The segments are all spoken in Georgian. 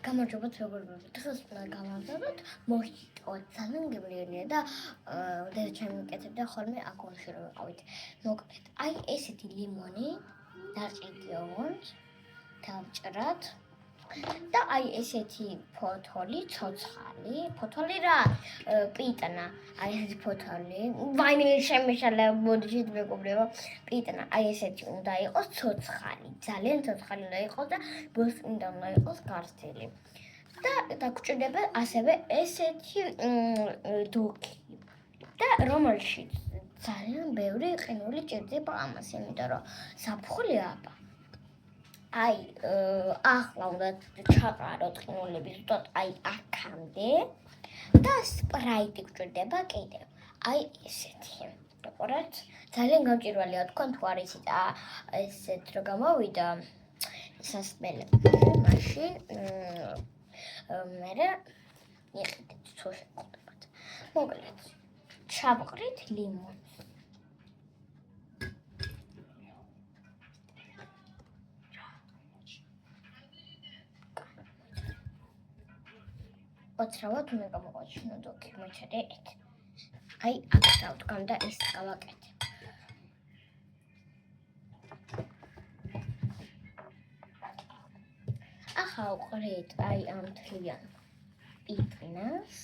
გამარჯობა მეგობრებო, დღეს გავაგზავნოთ მოჰიტო. ძალიან გემრიელია და ჩემი მიკეთებდა ხოლმე აკონში რომ ვიყავით. მოკლედ, აი ესეთი ლიმონი, დაჭიდი ოღონდ, დავჭრათ და აი ესეთი ფოთოლი, ცოცხალი, ფოთოლი რა, პიტნა, აი ესეთი ფოთოლი, ვაიმე შემიშალა მოდით მეგობრებო, პიტნა, აი ესეთი უნდა იყოს ცოცხალი, ძალიან ცოცხალი უნდა იყოს და ბოსტნიდან უნდა იყოს გართილი. და დაგჭირდება ასევე ესეთი დოქი და რომელშიც ძალიან ბევრი ყინული ჭირდება ამას, იმიტომ რომ საფხული აბა. აი, ახლა უნდა ჩაყაროთ ყინულები ზუსტად აი აქამდე და სპრაიტი გჭირდება კიდევ. აი ესეთი. ვიყურეთ, ძალიან გამჭირვალეა თქვენ თუ არ იცით ესეთ რო გამოვიდა სასმელი. მაშინ მერე იყიდეთ თუ შეყოლებათ. მოკლედ, ჩავყრით ლიმონს. ოცრავად უნდა გამოვაჩინო დოქი, მოიწერეთ. აი, აქ დავდგამ და ეს გავაკეთე. ახლა ვყრით აი ამ მთლიან პიტნას.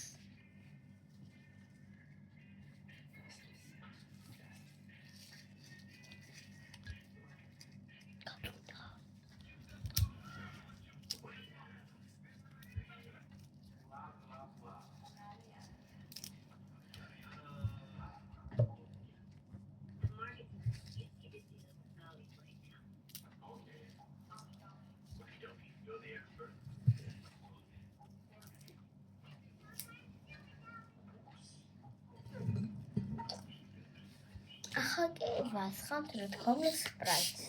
ახლა კი ვასხამთ რა თქმა უნდა სპრაიტს.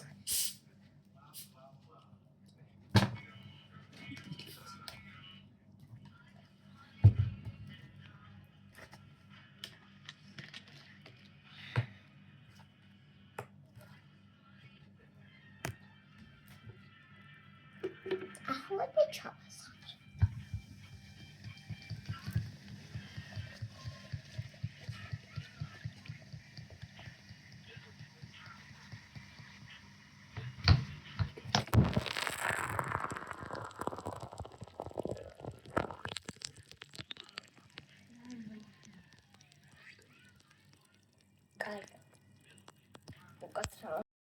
ახლა კი ჩავასხამთ. კარგი. უკაცრავად